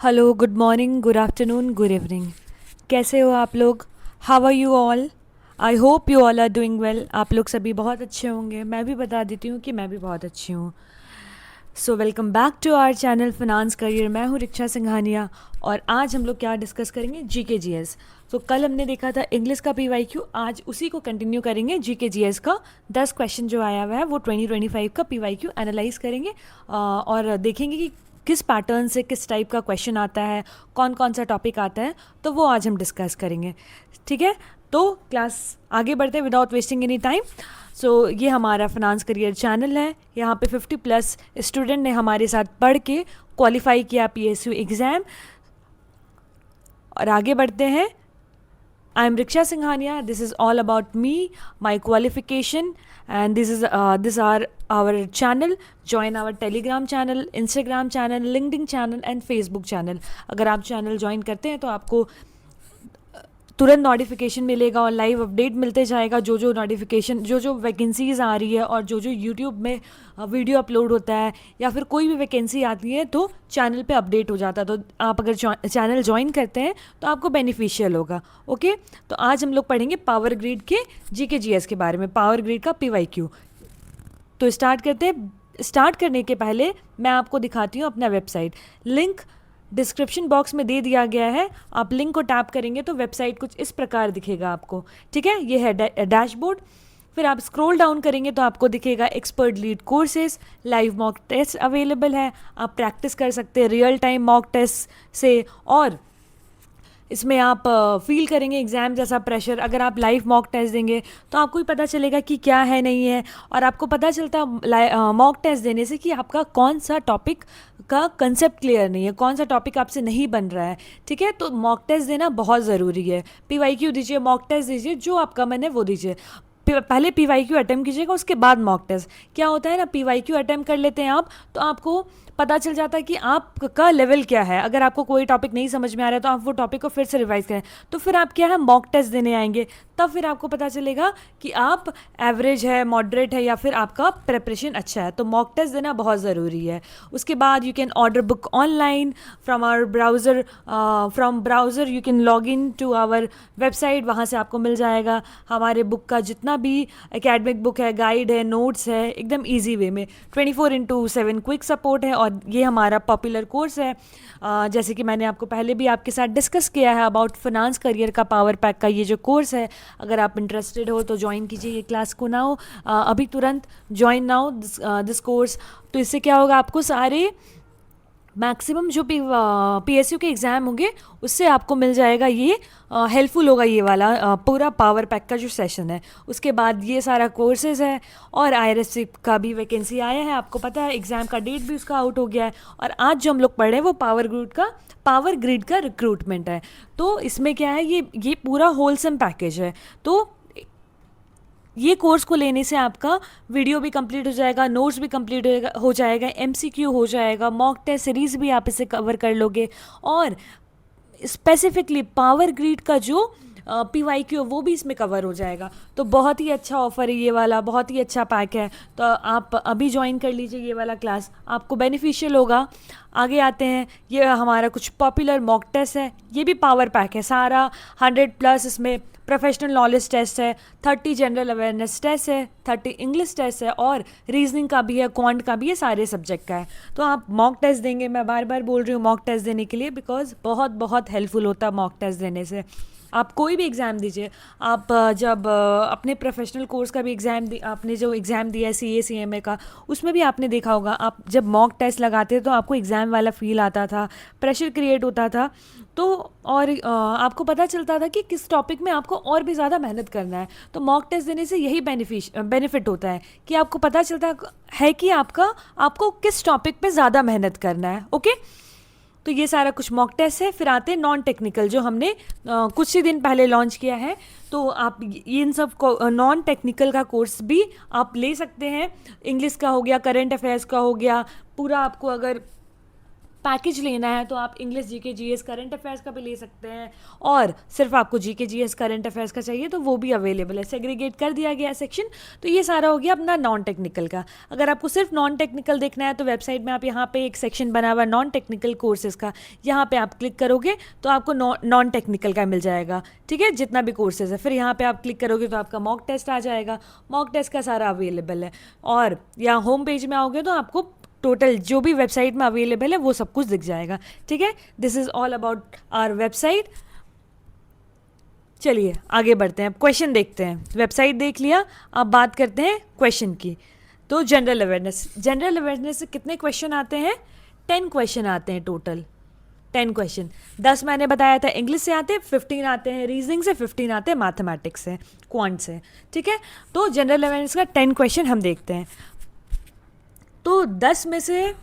Hello, good morning, good afternoon, good evening. कैसे हो आप लोग? How are you all? I hope you all are doing well. आप लोग सभी बहुत अच्छे होंगे। मैं भी बता देती हूँ कि मैं भी बहुत अच्छी हूँ। So welcome back to our channel finance career. मैं हूँ रिक्षा सिंघानिया और आज हम लोग क्या डिस्कस करेंगे? GK GS. तो कल हमने देखा था इंग्लिश का पीवाईक्यू, आज उसी को कंटिन्यू करेंगे। जीके जीएस का 10 क्वेश्चन जो आया हुआ है वो 2025 का पीवाईक्यू एनालाइज करेंगे और देखेंगे कि किस पैटर्न से किस टाइप का क्वेश्चन आता है, कौन कौन सा टॉपिक आता है, तो वो आज हम डिस्कस करेंगे। ठीक है, तो क्लास आगे बढ़ते हैं विदाउट वेस्टिंग एनी टाइम। सो ये हमारा फिनांस करियर चैनल है। यहाँ पे 50 प्लस स्टूडेंट ने हमारे साथ पढ़ के क्वालिफाई किया पीएसयू एग्ज़ाम। और आगे बढ़ते हैं। I am Riksha Singhania. This is all about me, my qualification, and this are our channel. Join our telegram channel, instagram channel, linkedin channel and facebook channel. अगर आप चैनल ज्वाइन करते हैं तो आपको तुरंत नोटिफिकेशन मिलेगा और लाइव अपडेट मिलते जाएगा। जो जो नोटिफिकेशन, जो जो वैकेंसीज़ आ रही है और जो जो यूट्यूब में वीडियो अपलोड होता है या फिर कोई भी वैकेंसी आती है तो चैनल पे अपडेट हो जाता है। तो आप अगर चैनल ज्वाइन करते हैं तो आपको बेनिफिशियल होगा। ओके, तो आज हम लोग पढ़ेंगे पावर ग्रिड के जीके जीएस के बारे में, पावर ग्रिड का पीवाईक्यू। तो स्टार्ट करते हैं। स्टार्ट करने के पहले मैं आपको दिखाती हूँ अपना वेबसाइट। लिंक डिस्क्रिप्शन बॉक्स में दे दिया गया है। आप लिंक को टैप करेंगे तो वेबसाइट कुछ इस प्रकार दिखेगा आपको। ठीक है, ये है डैशबोर्ड। फिर आप स्क्रॉल डाउन करेंगे तो आपको दिखेगा expert lead courses, live mock test available है। आप प्रैक्टिस कर सकते हैं रियल टाइम मॉक टेस्ट से, और इसमें आप फील करेंगे एग्ज़ाम जैसा प्रेशर। अगर आप लाइव मॉक टेस्ट देंगे तो आपको ही पता चलेगा कि क्या है नहीं है, और आपको पता चलता मॉक टेस्ट देने से कि आपका कौन सा टॉपिक का कंसेप्ट क्लियर नहीं है, कौन सा टॉपिक आपसे नहीं बन रहा है। ठीक है, तो मॉक टेस्ट देना बहुत ज़रूरी है। पीवाईक्यू दीजिए, मॉक टेस्ट दीजिए, जो आपका मन है वो दीजिए। पहले पीवाईक्यू अटेम्प्ट कीजिएगा, उसके बाद मॉक टेस्ट। क्या होता है ना, पीवाईक्यू अटेम्प्ट कर लेते हैं आप तो आपको पता चल जाता है कि आपका लेवल क्या है। अगर आपको कोई टॉपिक नहीं समझ में आ रहा है तो आप वो टॉपिक को फिर से रिवाइज करें। तो फिर आप क्या है, मॉक टेस्ट देने आएंगे, तब फिर आपको पता चलेगा कि आप एवरेज है, मॉडरेट है, या फिर आपका प्रिपरेशन अच्छा है। तो मॉक टेस्ट देना बहुत ज़रूरी है। उसके बाद you can order book online from our browser. From browser you can log in to our website. वहाँ से आपको मिल जाएगा हमारे बुक का जितना भी एकेडमिक बुक है, गाइड है, नोट्स है, एकदम ईजी वे में। 24/7 क्विक सपोर्ट है। और ये हमारा पॉपुलर कोर्स है, जैसे कि मैंने आपको पहले भी आपके साथ डिस्कस किया है अबाउट फिनांस करियर का पावर पैक का ये जो कोर्स है। अगर आप इंटरेस्टेड हो तो ज्वाइन कीजिए ये क्लास को नाउ, अभी तुरंत ज्वाइन नाउ दिस कोर्स। तो इससे क्या होगा, आपको सारे मैक्सिमम जो पीएसयू के एग्ज़ाम होंगे उससे आपको मिल जाएगा। ये हेल्पफुल होगा ये वाला पूरा पावर पैक का जो सेशन है। उसके बाद ये सारा कोर्सेज है, और आईआरएस का भी वैकेंसी आया है, आपको पता है। एग्ज़ाम का डेट भी उसका आउट हो गया है। और आज जो हम लोग पढ़ रहे हैं वो पावर ग्रिड का रिक्रूटमेंट है। तो इसमें क्या है, ये पूरा होलसम पैकेज है। तो ये कोर्स को लेने से आपका वीडियो भी कंप्लीट हो जाएगा, नोट्स भी कंप्लीट हो जाएगा, एमसीक्यू हो जाएगा, मॉक टेस्ट सीरीज़ भी आप इसे कवर कर लोगे, और स्पेसिफिकली पावर ग्रिड का जो पीवाईक्यू वो भी इसमें कवर हो जाएगा। तो बहुत ही अच्छा ऑफर है ये वाला, बहुत ही अच्छा पैक है। तो आप अभी ज्वाइन कर लीजिए ये वाला क्लास, आपको बेनिफिशियल होगा। आगे आते हैं, ये हमारा कुछ पॉपुलर मॉक टेस्ट है। ये भी पावर पैक है सारा, 100 प्लस इसमें प्रोफेशनल नॉलेज टेस्ट है, 30 जनरल अवेयरनेस टेस्ट है, 30 इंग्लिश टेस्ट है, और रीजनिंग का भी है, क्वांट का भी है, सारे सब्जेक्ट का है। तो आप मॉक टेस्ट देंगे, मैं बार बार बोल रही हूँ मॉक टेस्ट देने के लिए, बिकॉज बहुत बहुत हेल्पफुल होता है मॉक टेस्ट देने से। आप कोई भी एग्ज़ाम दीजिए, आप जब अपने प्रोफेशनल कोर्स का भी एग्ज़ाम आपने जो एग्ज़ाम दिया है सीए सीएमए का, उसमें भी आपने देखा होगा, आप जब मॉक टेस्ट लगाते तो आपको एग्ज़ाम वाला फील आता था, प्रेशर क्रिएट होता था। तो और आपको पता चलता था कि किस टॉपिक में आपको और भी ज़्यादा मेहनत करना है। तो मॉक टेस्ट देने से यही बेनिफिट होता है कि आपको पता चलता है कि आपको किस टॉपिक पे ज़्यादा मेहनत करना है। ओके, तो ये सारा कुछ मॉक टेस्ट है। फिर आते हैं नॉन टेक्निकल, जो हमने कुछ ही दिन पहले लॉन्च किया है। तो आप इन सब को नॉन टेक्निकल का कोर्स भी आप ले सकते हैं। इंग्लिश का हो गया, करंट अफेयर्स का हो गया, पूरा आपको अगर पैकेज लेना है तो आप English GK GS current affairs का भी ले सकते हैं, और सिर्फ आपको जीके जीएस करंट अफेयर्स का चाहिए तो वो भी अवेलेबल है, सेग्रीगेट कर दिया गया है सेक्शन। तो ये सारा हो गया अपना नॉन टेक्निकल का। अगर आपको सिर्फ नॉन टेक्निकल देखना है तो वेबसाइट में आप यहाँ पे एक सेक्शन बना हुआ है नॉन टेक्निकल कोर्सेज का, यहाँ पे आप क्लिक करोगे तो आपको नॉन टेक्निकल का मिल जाएगा, ठीक है, जितना भी कोर्सेज है। फिर यहाँ पे आप क्लिक करोगे तो आपका मॉक टेस्ट आ जाएगा, मॉक टेस्ट का सारा अवेलेबल है। और यहाँ होम पेज में आओगे तो आपको टोटल जो भी वेबसाइट में अवेलेबल है वो सब कुछ दिख जाएगा, ठीक है। This is all about our website. चलिए आगे बढ़ते हैं, क्वेश्चन देखते हैं। वेबसाइट देख लिया, अब बात करते हैं क्वेश्चन की। तो जनरल अवेयरनेस से कितने क्वेश्चन आते हैं? 10 क्वेश्चन आते हैं टोटल, 10 क्वेश्चन। 10 मैंने बताया था इंग्लिश से आते हैं, 15 आते हैं रीजनिंग से, 15 आते हैं मैथमेटिक्स से, क्वांट से, ठीक है। तो जनरल अवेयरनेस का 10 क्वेश्चन हम देखते हैं। तो 10 में से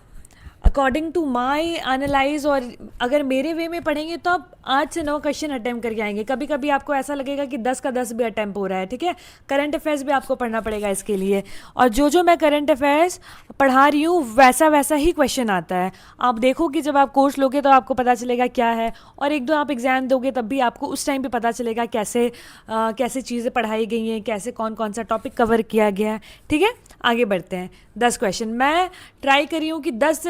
अकॉर्डिंग टू माई एनालाइज, और अगर मेरे वे में पढ़ेंगे तो आप 8 से 9 क्वेश्चन अटैम्प्ट करके आएंगे। कभी कभी आपको ऐसा लगेगा कि 10 का 10 भी अटैम्प्ट हो रहा है, ठीक है। करंट अफेयर्स भी आपको पढ़ना पड़ेगा इसके लिए, और जो मैं करंट अफेयर्स पढ़ा रही हूँ वैसा वैसा ही क्वेश्चन आता है। आप देखो कि जब आप कोर्स लोगे तो आपको पता चलेगा क्या है, और एक दो आप एग्जाम दोगे तब भी आपको उस टाइम पे पता चलेगा कैसे कैसे चीज़ें पढ़ाई गई हैं, कैसे कौन कौन सा टॉपिक कवर किया गया है, ठीक है। आगे बढ़ते हैं। 10 क्वेश्चन मैं ट्राई कर रही हूँ कि 10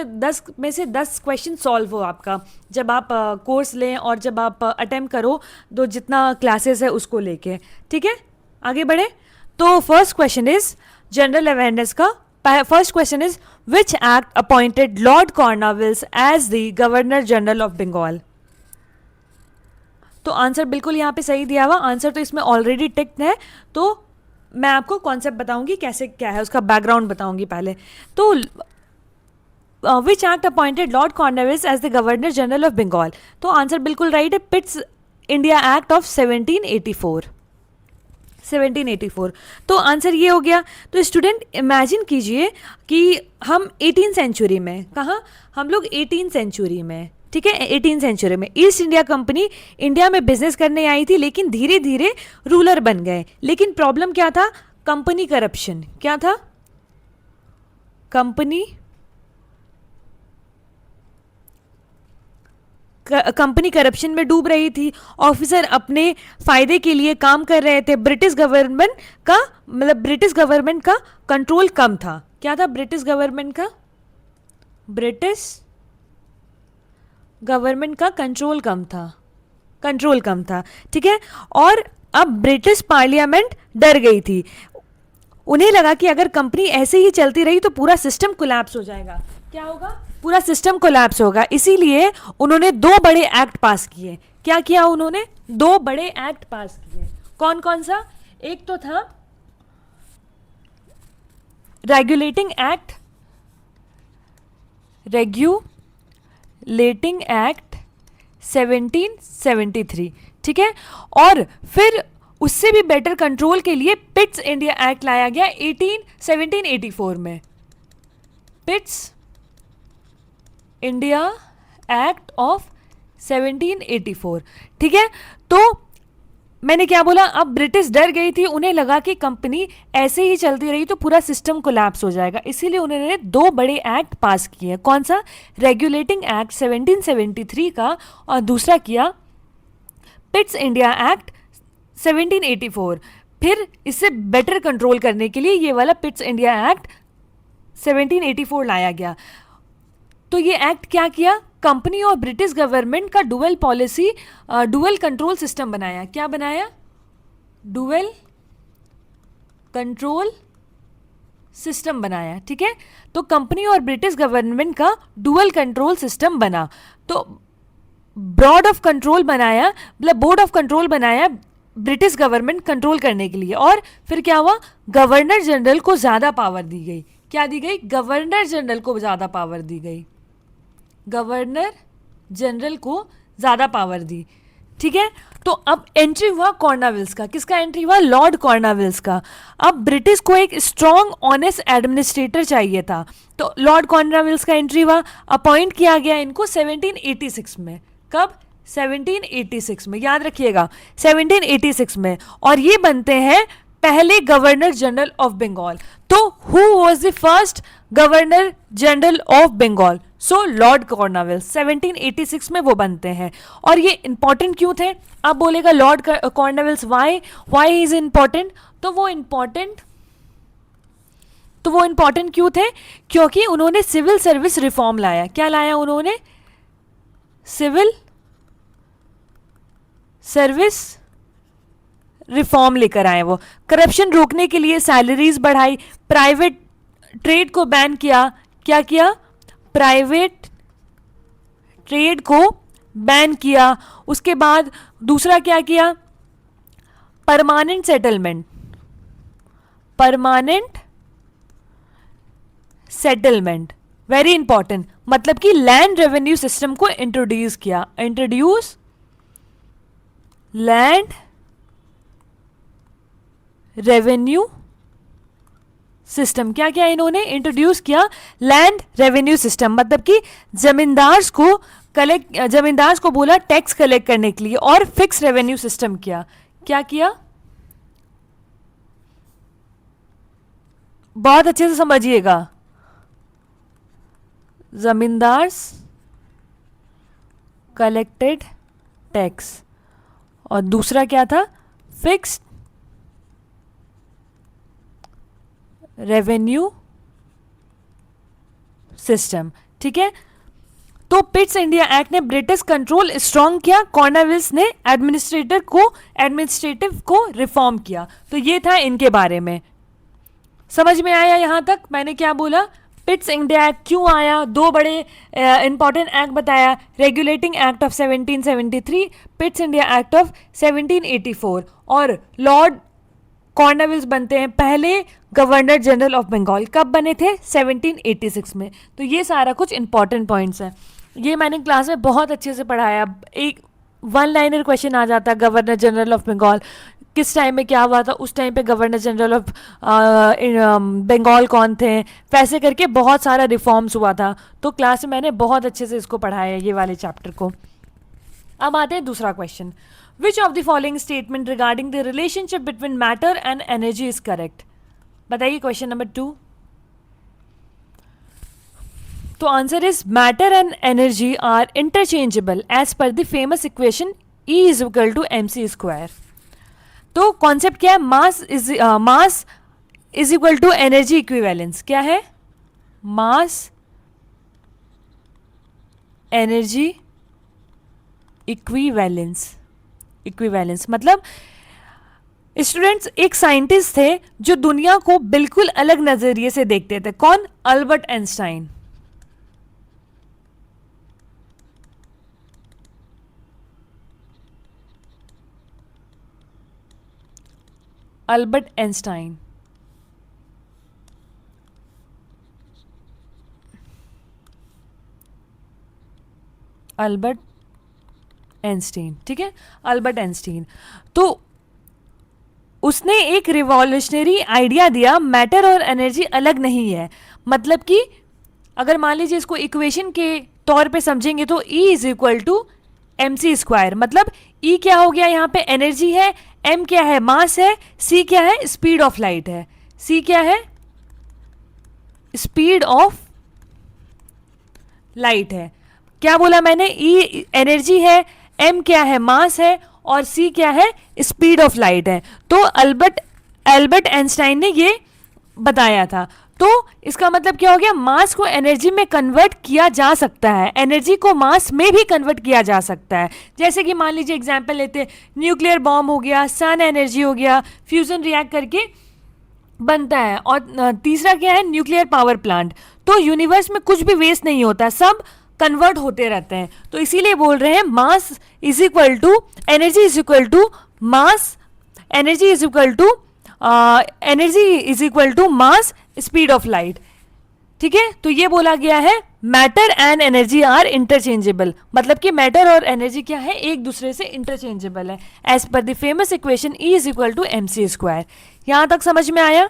में से 10 क्वेश्चन सॉल्व हो आपका, जब आप कोर्स लें और जब आप अटेम्प्ट करो तो जितना क्लासेस है उसको लेके, ठीक है। आगे बढ़े तो first question is general awareness का। First question is which act appointed Lord Cornwallis as the governor general of Bengal. तो आंसर बिल्कुल यहाँ पे सही दिया हुआ, आंसर तो इसमें ऑलरेडी टिक्ड है। तो मैं आपको कॉन्सेप्ट बताऊंगी कैसे क्या है, उसका बैकग्राउंड बताऊंगी पहले। तो which act appointed Lord Cornwallis as the governor general of Bengal, तो आंसर बिल्कुल राइट है, पिट्स इंडिया एक्ट ऑफ 1784। तो आंसर ये हो गया। तो स्टूडेंट इमेजिन कीजिए कि हम 18 सेंचुरी में, कहाँ हम लोग 18 सेंचुरी में, ठीक है, 18 सेंचुरी में ईस्ट इंडिया कंपनी इंडिया में बिजनेस करने आई थी, लेकिन धीरे धीरे रूलर बन गए। लेकिन प्रॉब्लम क्या था? Company corruption. क्या था? कंपनी करप्शन में डूब रही थी। ऑफिसर अपने फायदे के लिए काम कर रहे थे। ब्रिटिश गवर्नमेंट का कंट्रोल कम था। क्या था ब्रिटिश गवर्नमेंट का कंट्रोल कम था, ठीक है। और अब ब्रिटिश पार्लियामेंट डर गई थी। उन्हें लगा कि अगर कंपनी ऐसे ही चलती रही तो पूरा सिस्टम कोलैप्स हो जाएगा। क्या होगा? पूरा सिस्टम कोलैप्स होगा। इसीलिए उन्होंने 2 बड़े एक्ट पास किए। क्या किया उन्होंने? 2 बड़े एक्ट पास किए। कौन कौन सा? एक तो था रेगुलेटिंग एक्ट 1773, ठीक है। और फिर उससे भी बेटर कंट्रोल के लिए पिट्स इंडिया एक्ट लाया गया 1784 में। पिट्स इंडिया एक्ट ऑफ 1784, ठीक है। तो मैंने क्या बोला? अब ब्रिटिश डर गई थी, उन्हें लगा कि कंपनी ऐसे ही चलती रही तो पूरा सिस्टम कोलैप्स हो जाएगा। इसीलिए उन्होंने 2 बड़े एक्ट पास किए। कौन सा? रेगुलेटिंग एक्ट 1773 का, और दूसरा किया पिट्स इंडिया एक्ट 1784। फिर इससे बेटर कंट्रोल करने के लिए ये वाला पिट्स इंडिया एक्ट 1784 लाया गया। तो ये एक्ट क्या किया? कंपनी और ब्रिटिश गवर्नमेंट का डुअल कंट्रोल सिस्टम बनाया। क्या बनाया? डुअल कंट्रोल सिस्टम बनाया, ठीक है। तो कंपनी और ब्रिटिश गवर्नमेंट का डुअल कंट्रोल सिस्टम बना। तो बोर्ड ऑफ कंट्रोल बनाया ब्रिटिश गवर्नमेंट कंट्रोल करने के लिए। और फिर क्या हुआ? गवर्नर जनरल को ज्यादा पावर दी गई। क्या दी गई? गवर्नर जनरल को ज्यादा पावर दी गई। गवर्नर जनरल को ज्यादा पावर दी, ठीक है। तो अब एंट्री हुआ कॉर्नवालिस का। किसका एंट्री हुआ? लॉर्ड कॉर्नवालिस का। अब ब्रिटिश को एक स्ट्रॉन्ग ऑनेस्ट एडमिनिस्ट्रेटर चाहिए था, तो लॉर्ड कॉर्नवालिस का एंट्री हुआ। अपॉइंट किया गया इनको 1786 में। कब? 1786 में, याद रखिएगा 1786 में। और ये बनते हैं पहले गवर्नर जनरल ऑफ बंगाल। तो who was the first governor general of Bengal? So Lord Cornwallis 1786 में वो बनते हैं। और ये इंपॉर्टेंट क्यों थे? आप बोलेगा Lord Cornwallis why is important? तो वो इंपॉर्टेंट क्यों थे? क्योंकि उन्होंने सिविल सर्विस रिफॉर्म लाया। क्या लाया उन्होंने? सिविल सर्विस रिफॉर्म लेकर आए। वो करप्शन रोकने के लिए सैलरीज बढ़ाई, प्राइवेट ट्रेड को बैन किया। क्या किया? प्राइवेट ट्रेड को बैन किया। उसके बाद दूसरा क्या किया? परमानेंट सेटलमेंट, वेरी इंपॉर्टेंट, मतलब कि लैंड रेवेन्यू सिस्टम को इंट्रोड्यूस किया। लैंड रेवेन्यू सिस्टम, क्या क्या इन्होंने इंट्रोड्यूस किया? लैंड रेवेन्यू सिस्टम, मतलब कि जमींदार्स को बोला टैक्स कलेक्ट करने के लिए, और फिक्स रेवेन्यू सिस्टम किया। क्या किया? बहुत अच्छे से समझिएगा। जमींदार्स कलेक्टेड टैक्स, और दूसरा क्या था? Fixed revenue system. ठीक है, तो पिट्स इंडिया एक्ट ने ब्रिटिश कंट्रोल स्ट्रांग किया, कॉर्नवेलिस ने एडमिनिस्ट्रेटिव को रिफॉर्म किया। तो ये था इनके बारे में। समझ में आया यहां तक? मैंने क्या बोला? पिट्स इंडिया एक्ट क्यों आया, दो बड़े इंपॉर्टेंट एक्ट बताया, regulating act of 1773, Pitt's India act of 1784, और लॉर्ड कॉर्नवेलिस बनते हैं पहले गवर्नर जनरल ऑफ बंगाल। कब बने थे? 1786 में। तो ये सारा कुछ इंपॉर्टेंट पॉइंट्स हैं, ये मैंने क्लास में बहुत अच्छे से पढ़ाया। एक वन लाइनर क्वेश्चन आ जाता, गवर्नर जनरल ऑफ बंगाल किस टाइम में क्या हुआ था, उस टाइम पे गवर्नर जनरल ऑफ बंगाल कौन थे, वैसे करके बहुत सारा रिफॉर्म्स हुआ था। तो क्लास में मैंने बहुत अच्छे से इसको पढ़ाया, ये वाले चैप्टर को। अब आते हैं दूसरा question. Which of the following statement regarding the relationship between matter and energy is correct? बताइए क्वेश्चन नंबर 2। तो answer is matter and energy are interchangeable as per the famous equation E is equal to mc square. तो concept क्या है? Mass is equal to energy equivalence. क्या है? Mass energy equivalence मतलब students, एक scientist थे जो दुनिया को बिल्कुल अलग नजरिए से देखते थे। कौन? Albert Einstein. Albert Einstein. Albert Einstein, ठीक है, अल्बर्ट आइंस्टीन। तो उसने एक रिवॉल्यूशनरी आइडिया दिया, मैटर और एनर्जी अलग नहीं है। मतलब कि अगर मान लीजिए इसको इक्वेशन के तौर पे समझेंगे तो E is equal to mc square. मतलब E क्या हो गया? यहाँ पे एनर्जी है, m क्या है? मास है, c क्या है? स्पीड ऑफ लाइट है। c क्या है? स्पीड ऑफ लाइट है। क्या बोला मैंने? E एनर्जी है, m क्या है? मास है, और c क्या है? स्पीड ऑफ लाइट है। तो अल्बर्ट आइंस्टाइन ने ये बताया था। तो इसका मतलब क्या हो गया? मास को एनर्जी में कन्वर्ट किया जा सकता है, एनर्जी को मास में भी कन्वर्ट किया जा सकता है। जैसे कि मान लीजिए एग्जांपल लेते हैं, न्यूक्लियर बॉम्ब हो गया, सन एनर्जी हो गया, फ्यूजन रिएक्ट करके बनता है। और तीसरा क्या है? Nuclear power plant. तो यूनिवर्स में कुछ भी वेस्ट नहीं होता, सब कन्वर्ट होते रहते हैं। तो इसीलिए बोल रहे हैं mass is equal to energy is equal to mass, energy is equal to mass speed of light. ठीक है, तो ये बोला गया है matter and energy are interchangeable. मतलब कि मैटर और एनर्जी क्या है? एक दूसरे से इंटरचेंजेबल है as per the famous equation E is equal to mc square. यहां तक समझ में आया?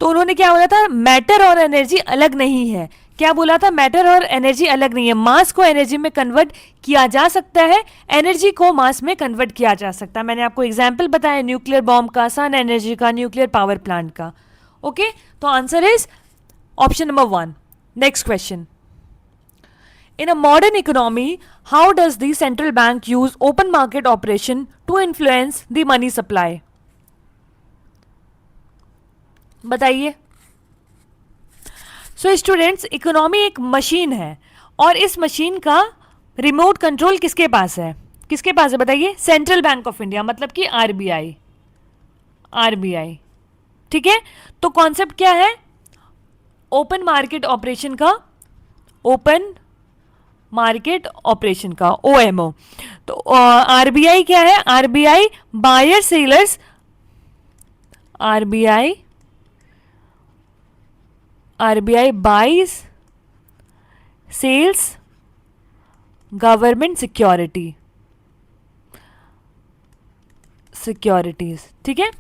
तो उन्होंने क्या बोला था? मैटर और एनर्जी अलग नहीं है। क्या बोला था? मैटर और एनर्जी अलग नहीं है। मास को एनर्जी में कन्वर्ट किया जा सकता है, एनर्जी को मास में कन्वर्ट किया जा सकता है। मैंने आपको एग्जाम्पल बताया न्यूक्लियर बॉम्ब का, सन एनर्जी का, न्यूक्लियर पावर प्लांट का। ओके, तो answer is option number 1। Next question. In a modern economy, how does the central bank use open market operation to influence the money supply? बताइए. So students, economy एक machine है और इस machine का remote control किसके पास है? किसके पास है बताइए? सेंट्रल बैंक ऑफ इंडिया, मतलब कि आरबीआई. आरबीआई, ठीक है. तो कॉन्सेप्ट क्या है ओपन मार्केट ऑपरेशन का? ओपन मार्केट ऑपरेशन का, ओएमओ. तो आरबीआई क्या है? RBI buyer sellers, RBI buys sells government securities, ठीक है.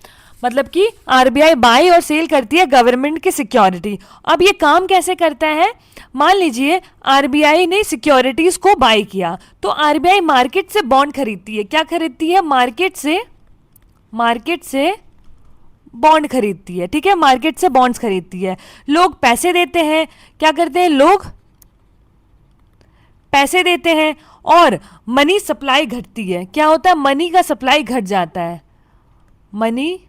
मतलब कि आरबीआई बाय और सेल करती है गवर्नमेंट की सिक्योरिटी. अब ये काम कैसे करता है? मान लीजिए आरबीआई ने सिक्योरिटीज को बाय किया, तो आरबीआई मार्केट से बॉन्ड खरीदती है. क्या खरीदती है? मार्केट से बॉन्ड खरीदती है, ठीक है. मार्केट से बॉन्ड्स खरीदती है. लोग पैसे देते हैं. क्या करते हैं? लोग पैसे देते हैं और मनी सप्लाई घटती है. क्या होता है? मनी का सप्लाई घट जाता है. मनी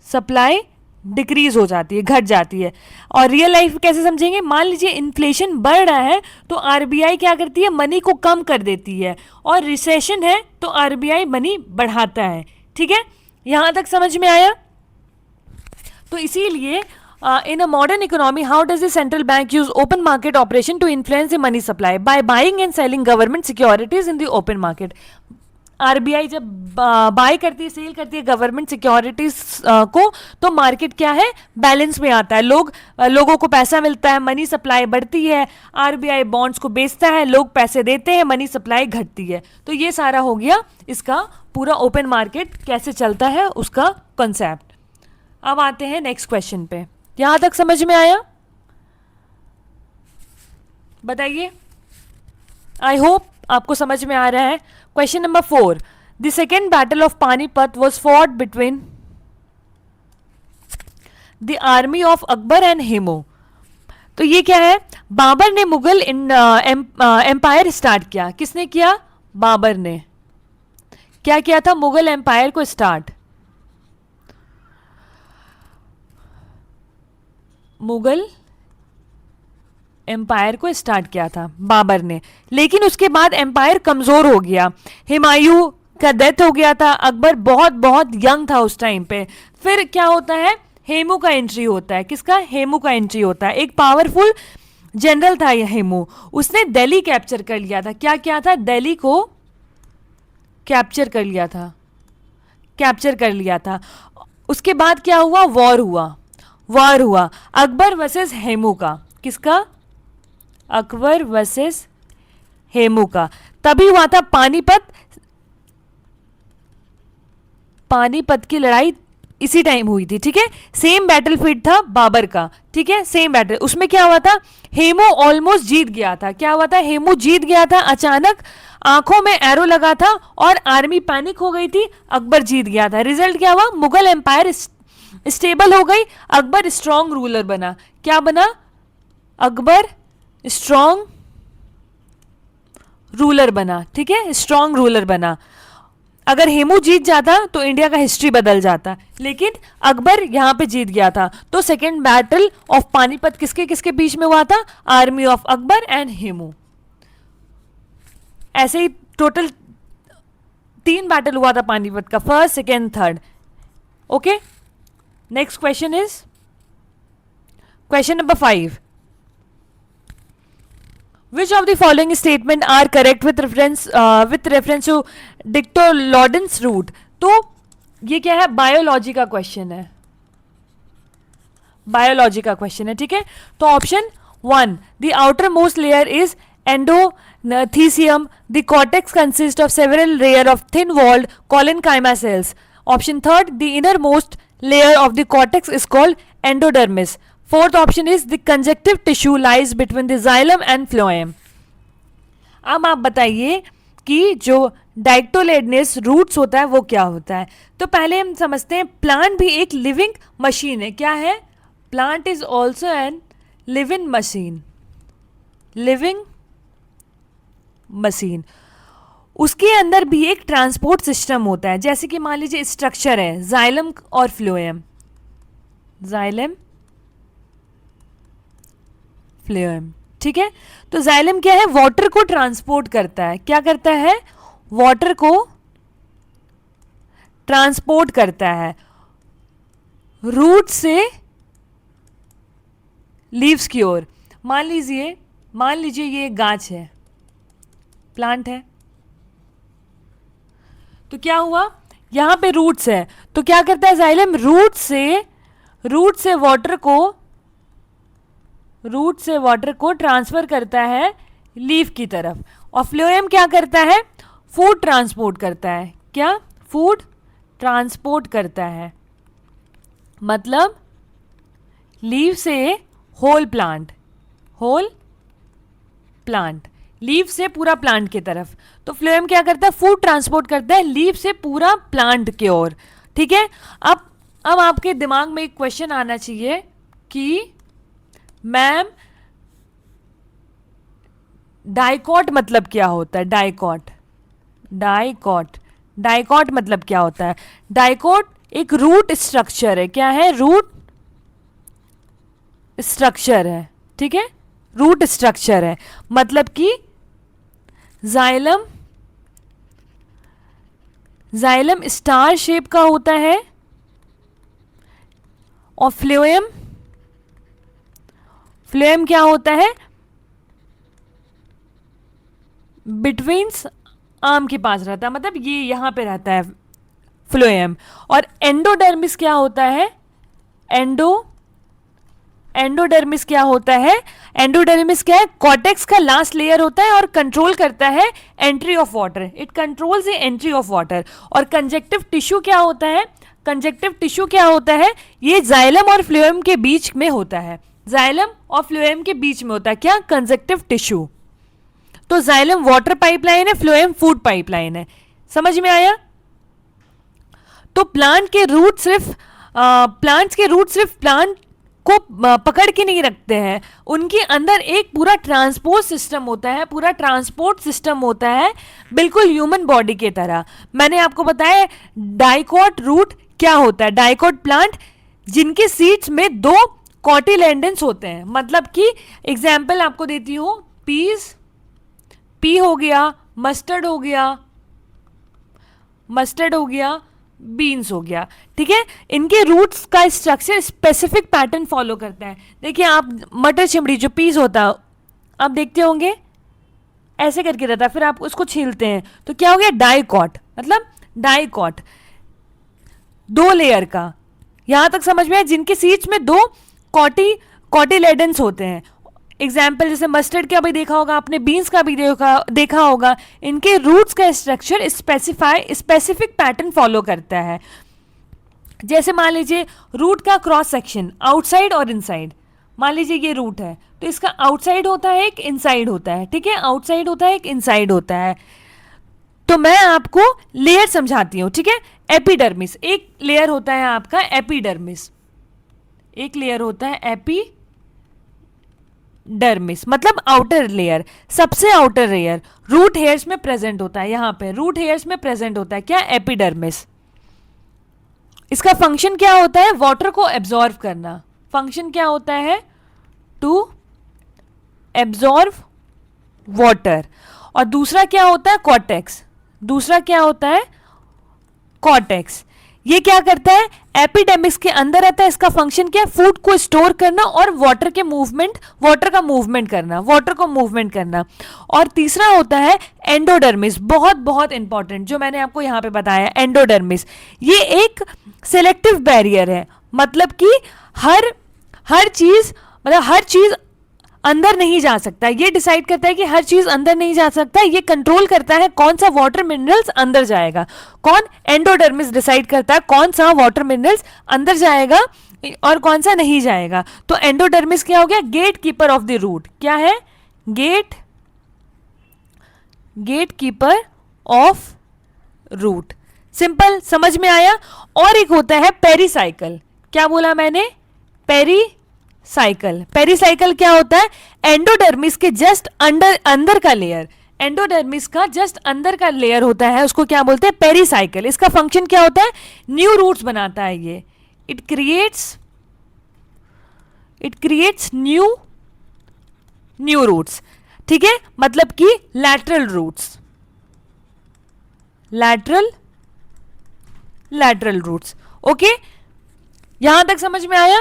सप्लाई डिक्रीज हो जाती है, घट जाती है. और रियल लाइफ कैसे समझेंगे? मान लीजिए इन्फ्लेशन बढ़ रहा है तो आरबीआई क्या करती है? मनी को कम कर देती है. और रिसेशन है तो आरबीआई मनी बढ़ाता है, ठीक है. यहां तक समझ में आया? तो इसीलिए in a modern economy, how does the central bank use open market operation to influence the money supply? By buying and selling government securities in the open market. RBI जब बाय करती है, सेल करती है government securities को, तो market क्या है? Balance में आता है. लोगों को पैसा मिलता है, मनी सप्लाई बढ़ती है. आरबीआई बॉन्ड्स को बेचता है, लोग पैसे देते हैं, मनी सप्लाई घटती है. तो ये सारा हो गया इसका पूरा ओपन मार्केट कैसे चलता है उसका कॉन्सेप्ट. अब आते हैं नेक्स्ट क्वेश्चन पे. यहां तक समझ में आया? बताइए. आई होप आपको समझ में आ रहा है. Question number 4. The second battle of Panipat was fought between the army of Akbar and Hemu. तो ये क्या है? बाबर ने मुगल एम्पायर स्टार्ट किया. किसने किया? बाबर ने. क्या किया था? मुगल एम्पायर को स्टार्ट. मुगल एम्पायर को स्टार्ट किया था बाबर ने. लेकिन उसके बाद एम्पायर कमजोर हो गया. हुमायूं का डेथ हो गया था. अकबर बहुत बहुत यंग था उस टाइम पे. फिर क्या होता है? हेमू का एंट्री होता है. किसका? हेमू का एंट्री होता है. एक पावरफुल जनरल था यह हेमू. उसने दिल्ली कैप्चर कर लिया था. क्या किया था? दिल्ली को कैप्चर कर लिया था. उसके बाद क्या हुआ? वॉर हुआ. अकबर वर्सेस हेमू का. किसका? अकबर वर्सेस हेमू का. तभी हुआ था पानीपत की लड़ाई. इसी टाइम हुई थी, ठीक है. सेम बैटलफील्ड था बाबर का, ठीक है. Same battle. उसमें क्या हुआ था? हेमू ऑलमोस्ट जीत गया था. क्या हुआ था? हेमू जीत गया था. अचानक आंखों में एरो लगा था और आर्मी पैनिक हो गई थी. अकबर जीत गया था. रिजल्ट क्या हुआ? मुगल एम्पायर स्टेबल हो गई. अकबर स्ट्रॉन्ग रूलर बना. क्या बना? अकबर स्ट्रॉन्ग रूलर बना, ठीक है. स्ट्रॉन्ग रूलर बना. अगर हेमू जीत जाता तो इंडिया का हिस्ट्री बदल जाता, लेकिन अकबर यहां पे जीत गया था. तो सेकेंड बैटल ऑफ पानीपत किसके किसके बीच में हुआ था? Army of Akbar and Hemu. ऐसे ही टोटल 3 बैटल हुआ था पानीपत का. First, second, third. Okay. Next question is question number 5. Which of the following statement are correct with reference to Dictolodon's root? तो ये क्या है? बायोलॉजी का क्वेश्चन है. ठीक है. तो option 1, the outermost layer is endothecium. The cortex consists of several layers of thin-walled collenchyma cells. Option 3, the innermost layer of the cortex is called endodermis. Fourth option is the conjunctive tissue lies between the xylem and phloem. अब आप बताइए कि जो डाइक्टोलेडनेस roots होता है वो क्या होता है. तो पहले हम समझते हैं प्लांट भी एक लिविंग मशीन है. क्या है? Plant is also an living machine. Living machine. उसके अंदर भी एक ट्रांसपोर्ट सिस्टम होता है, जैसे कि मान लीजिए स्ट्रक्चर है जाइलम और फ्लोएम, जाइलम फ्लोएम, ठीक है। तो जाइलम क्या है, वाटर को ट्रांसपोर्ट करता है, क्या करता है, वाटर को ट्रांसपोर्ट करता है रूट से लीव्स की ओर। मान लीजिए ये एक गाछ है, प्लांट है, तो क्या हुआ, यहां पे रूट्स है, तो क्या करता है जाइलम, रूट से वाटर को ट्रांसफर करता है लीफ की तरफ। और फ्लोएम क्या करता है, फूड ट्रांसपोर्ट करता है, क्या, फूड ट्रांसपोर्ट करता है, मतलब लीव से होल प्लांट, लीव से पूरा प्लांट की तरफ। तो फ्लोएम क्या करता है, फूड ट्रांसपोर्ट करता है लीव से पूरा प्लांट की ओर, ठीक है। अब आपके दिमाग में एक क्वेश्चन आना चाहिए कि मैम डाइकॉट मतलब क्या होता है, डाइकॉट मतलब क्या होता है। डाइकॉट एक रूट स्ट्रक्चर है, क्या है, रूट स्ट्रक्चर है, ठीक है, रूट स्ट्रक्चर है, मतलब कि जाइलम स्टार शेप का होता है और फ्लोएम क्या होता है, बिटवीन्स आर्म के पास रहता है, मतलब ये यहां पे रहता है फ्लोएम। और एंडोडर्मिस क्या होता है, एंडोडर्मिस क्या होता है, एंडोडर्मिस क्या है, कॉर्टेक्स का लास्ट लेयर होता है और कंट्रोल करता है entry of water, it controls the entry of water. और कंजक्टिव टिश्यू क्या होता है, ये जाइलम और फ्लोएम के बीच में होता है, क्या, कंजक्टिव टिश्यू। तो जाइलम वाटर पाइपलाइन है, फ्लोएम फूड पाइपलाइन है, समझ में आया। तो प्लांट्स के रूट सिर्फ प्लांट को पकड़ के नहीं रखते हैं, उनके अंदर एक पूरा ट्रांसपोर्ट सिस्टम होता है, बिल्कुल ह्यूमन बॉडी की तरह। मैंने आपको बताया डाइकॉट रूट क्या होता है, डाइकॉट प्लांट जिनके सीड्स में 2 कॉटिलेंडन्स होते हैं, मतलब कि एग्जाम्पल आपको देती हूं, पी हो गया, मस्टर्ड हो गया, बीन्स हो गया, ठीक है। इनके रूट्स का स्ट्रक्चर स्पेसिफिक पैटर्न फॉलो करता है। देखिए आप मटर चिमड़ी जो पीस होता है, आप देखते होंगे ऐसे करके रहता है, फिर आप उसको छीलते हैं, तो क्या हो गया, डाइकॉट, मतलब डाइकॉट 2 लेयर का। यहां तक समझ में है, जिनके सीड्स में 2 कॉटिलेडन्स होते हैं। एग्जाम्पल जैसे मस्टर्ड का भी देखा होगा आपने, बीन्स का भी देखा होगा, इनके रूट्स का स्ट्रक्चर स्पेसिफिक पैटर्न फॉलो करता है। जैसे मान लीजिए रूट का क्रॉस सेक्शन आउटसाइड और इनसाइड, मान लीजिए ये रूट है, तो इसका आउटसाइड होता है, एक इनसाइड होता है, ठीक है, आउटसाइड होता है, एक इनसाइड होता है। तो मैं आपको लेयर समझाती हूं, ठीक है। एपिडर्मिस एक लेयर होता है आपका, एपिडर्मिस एक लेयर होता है, एपिडर्मिस मतलब आउटर लेयर, सबसे आउटर लेयर रूट हेयर्स में प्रेजेंट होता है, यहां पे रूट हेयर्स में प्रेजेंट होता है, क्या, एपिडर्मिस। इसका फंक्शन क्या होता है, वाटर को एब्जॉर्व करना, फंक्शन क्या होता है, टू एब्जॉर्व वाटर। और दूसरा क्या होता है, कॉर्टेक्स, ये क्या करता है, एपिडेमिक्स के अंदर रहता है, इसका फंक्शन क्या है, फूड को स्टोर करना और वाटर को मूवमेंट करना। और तीसरा होता है एंडोडर्मिस, बहुत बहुत इंपॉर्टेंट, जो मैंने आपको यहां पे बताया, एंडोडर्मिस ये एक सेलेक्टिव बैरियर है, मतलब कि हर चीज अंदर नहीं जा सकता, ये डिसाइड करता है कि हर चीज अंदर नहीं जा सकता, ये कंट्रोल करता है कौन सा वाटर मिनरल्स अंदर जाएगा, कौन, एंडोडर्मिस डिसाइड करता है कौन सा वाटर मिनरल्स अंदर जाएगा और कौन सा नहीं जाएगा। तो एंडोडर्मिस क्या हो गया, gatekeeper of the root, क्या है, gatekeeper of root, simple, समझ में आया। और एक होता है पेरीसाइकिल, क्या बोला मैंने, साइकिल। पेरिसाइकिल क्या होता है? एंडोडर्मिस के जस्ट अंदर का लेयर, एंडोडर्मिस का जस्ट अंदर का लेयर होता है, उसको क्या बोलते हैं? पेरिसाइकिल। इसका फंक्शन क्या होता है? न्यू रूट्स बनाता है ये। इट क्रिएट्स न्यू रूट्स, ठीक है, मतलब कि lateral roots, lateral roots. Okay, यहां तक समझ में आया?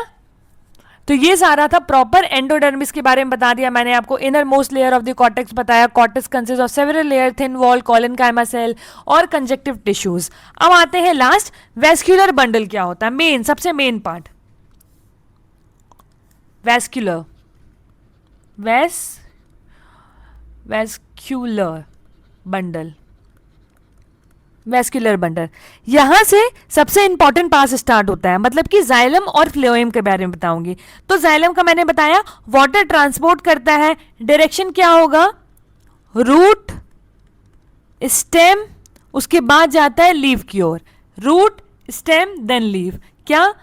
तो ये सारा था प्रॉपर एंडोडर्मिस के बारे में बता दिया मैंने आपको। Inner most layer of the cortex बताया। Cortex consist of several layer, thin wall, collenchyma cell और कंजक्टिव टिश्यूज। अब आते हैं लास्ट, वेस्क्यूलर बंडल क्या होता है? मेन, सबसे main part, vascular bundle, vascular bundle. यहां से सबसे इंपॉर्टेंट पार्ट स्टार्ट होता है, मतलब कि जाइलम और फ्लोएम के बारे में बताऊंगी। तो जाइलम का मैंने बताया वाटर ट्रांसपोर्ट करता है, डायरेक्शन क्या होगा? रूट, स्टेम, उसके बाद जाता है लीव की ओर। रूट, स्टेम, देन लीव, क्या?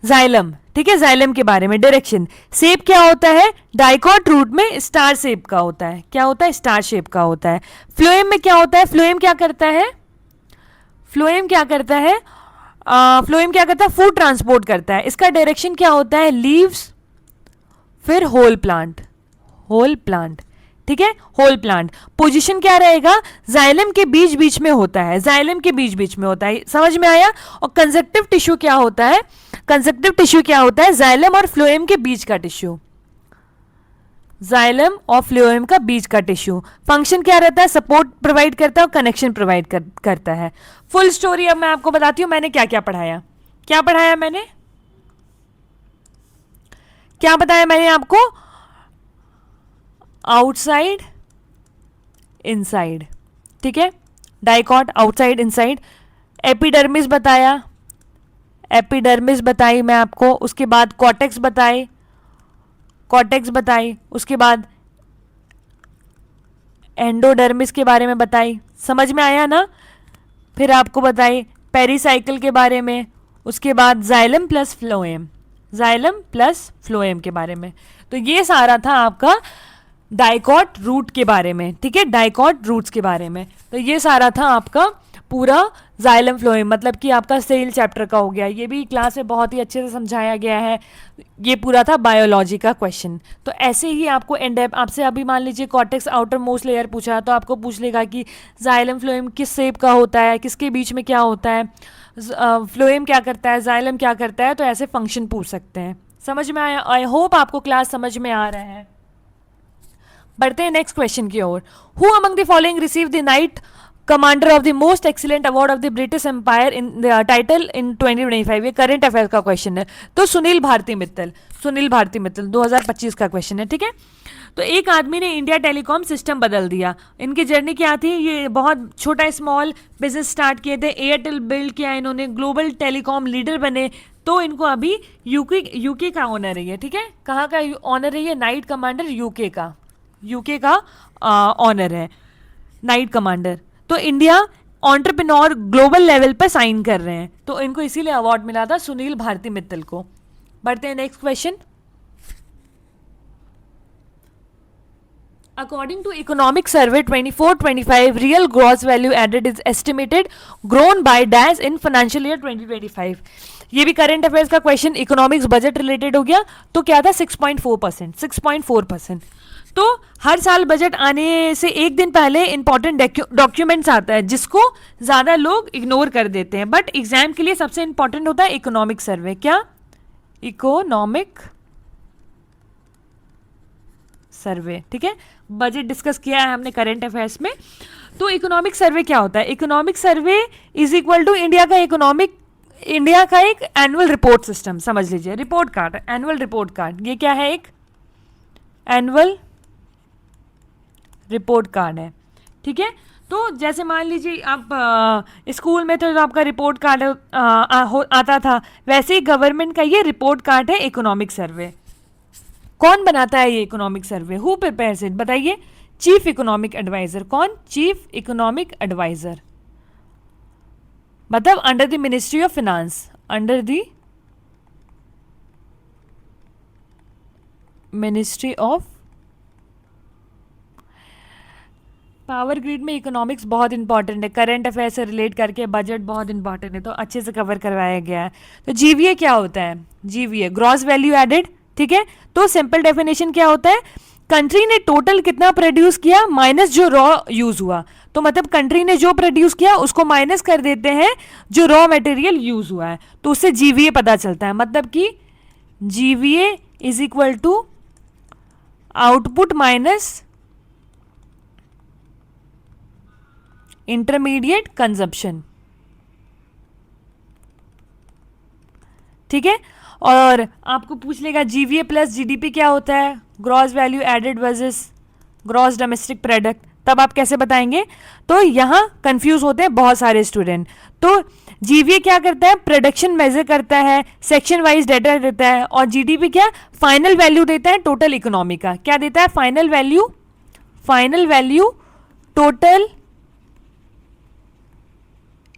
जाइलम, ठीक है। जाइलम के बारे में डायरेक्शन। शेप क्या होता है? डाइकॉट रूट में स्टार शेप का होता है। क्या होता है? स्टार शेप का होता है। फ्लोएम में क्या होता है? फ्लोएम क्या करता है? फ्लोएम क्या करता है? फूड ट्रांसपोर्ट करता है। इसका डायरेक्शन क्या होता है? लीव्स, फिर होल प्लांट, ठीक है, होल प्लांट। पोजीशन क्या रहेगा? जाइलम के बीच बीच में होता है, समझ में आया? और कंजक्टिव टिश्यू क्या होता है? जाइलम और फ्लोएम के बीच का टिश्यू, फंक्शन क्या रहता है? सपोर्ट प्रोवाइड करता है और कनेक्शन प्रोवाइड करता है। फुल स्टोरी अब मैं आपको बताती हूं मैंने क्या क्या पढ़ाया। क्या बताया मैंने आपको? आउटसाइड, इनसाइड, ठीक है, डाइकॉट, आउटसाइड, इनसाइड। एपिडर्मिस बताई मैं आपको। उसके बाद कॉर्टेक्स बताई, उसके बाद एंडोडर्मिस के बारे में बताई, समझ में आया ना? फिर आपको बताई पेरिसाइकिल के बारे में, उसके बाद जाइलम प्लस फ्लोएम के बारे में। तो ये सारा था आपका डाइकॉट रूट के बारे में, ठीक है, डाइकॉट रूट्स के बारे में। तो ये सारा था आपका पूरा जाइलम फ्लोएम, मतलब कि आपका सेल चैप्टर का हो गया। ये भी क्लास में बहुत ही अच्छे से समझाया गया है। ये पूरा था बायोलॉजी का क्वेश्चन। तो ऐसे ही आपको आपसे अभी मान लीजिए कॉर्टेक्स आउटर मोस्ट लेयर पूछा, तो आपको पूछ लेगा कि जाइलम फ्लोएम किस शेप का होता है, किसके बीच में क्या होता है, फ्लोएम क्या करता है, जाइलम क्या करता है। तो ऐसे फंक्शन पूछ सकते हैं। समझ में आया? आई होप आपको क्लास समझ में आ रहा है। बढ़ते हैं नेक्स्ट क्वेश्चन की ओर। Who among the following receive the knight commander of the most excellent award of the British Empire in the title in 2025? ये करंट अफेयर का क्वेश्चन है। तो सुनील भारती मित्तल 2025 का क्वेश्चन है, ठीक है। तो एक आदमी ने इंडिया टेलीकॉम सिस्टम बदल दिया। इनकी जर्नी क्या थी? ये बहुत छोटा स्मॉल बिजनेस स्टार्ट किए थे, एयरटेल बिल्ड किया इन्होंने, ग्लोबल टेलीकॉम लीडर बने। तो इनको अभी यूके का ऑनर है ये, ठीक है। कहाँ का ऑनर है ये? नाइट कमांडर यूके का ऑनर है, नाइट कमांडर। तो इंडिया एंटरप्रेन्योर ग्लोबल लेवल पर साइन कर रहे हैं, तो इनको इसीलिए अवार्ड मिला था सुनील भारती मित्तल को। बढ़ते हैं next question. According to Economic Survey 24-25, real gross value added is estimated grown by dash in financial year 2025. ये भी करंट अफेयर्स का क्वेश्चन, इकोनॉमिक्स बजट रिलेटेड हो गया। तो क्या था? 6.4%। तो हर साल बजट आने से एक दिन पहले इंपॉर्टेंट डॉक्यूमेंट्स आता है, जिसको ज्यादा लोग इग्नोर कर देते हैं, बट एग्जाम के लिए सबसे इंपॉर्टेंट होता है इकोनॉमिक सर्वे। क्या? इकोनॉमिक सर्वे, ठीक है। बजट डिस्कस किया है हमने करंट अफेयर्स में। तो इकोनॉमिक सर्वे क्या होता है? Economic survey is equal to India का एक एनुअल रिपोर्ट सिस्टम, समझ लीजिए, report card, annual report card. ये क्या है? एक एनुअल रिपोर्ट कार्ड है, ठीक है। तो जैसे मान लीजिए आप स्कूल में थे तो आपका रिपोर्ट कार्ड आता था, वैसे ही गवर्नमेंट का ये रिपोर्ट कार्ड है इकोनॉमिक सर्वे। कौन बनाता है ये economic survey? Who prepares it? बताइए। Chief economic adviser. कौन? चीफ इकोनॉमिक एडवाइजर, मतलब under the ministry of finance, under the ministry of power grid में इकोनॉमिक्स बहुत इंपॉर्टेंट है, करंट अफेयर से रिलेट करके बजट बहुत इंपॉर्टेंट है, तो अच्छे से कवर करवाया गया है। तो जीवीए क्या होता है? जीवीए ग्रॉस वैल्यू एडेड, ठीक है। तो सिंपल डेफिनेशन क्या होता है? कंट्री ने टोटल कितना प्रोड्यूस किया माइनस जो रॉ यूज हुआ, तो मतलब कंट्री ने जो प्रोड्यूस किया उसको माइनस कर देते हैं जो रॉ मटेरियल यूज हुआ है, तो उससे जीवीए पता चलता है। मतलब कि GVA is equal to output minus intermediate consumption, ठीक है। और आपको पूछ लेगा जीवीए प्लस जीडीपी क्या होता है? Gross value added versus gross domestic product, तब आप कैसे बताएंगे? तो यहाँ कंफ्यूज होते हैं बहुत सारे स्टूडेंट। तो जीवीए क्या करता है? प्रोडक्शन मेजर करता है, सेक्शन वाइज डेटा देता है, और जीडीपी क्या? फाइनल वैल्यू देता है टोटल इकोनॉमी का। क्या देता है? Final value, final value total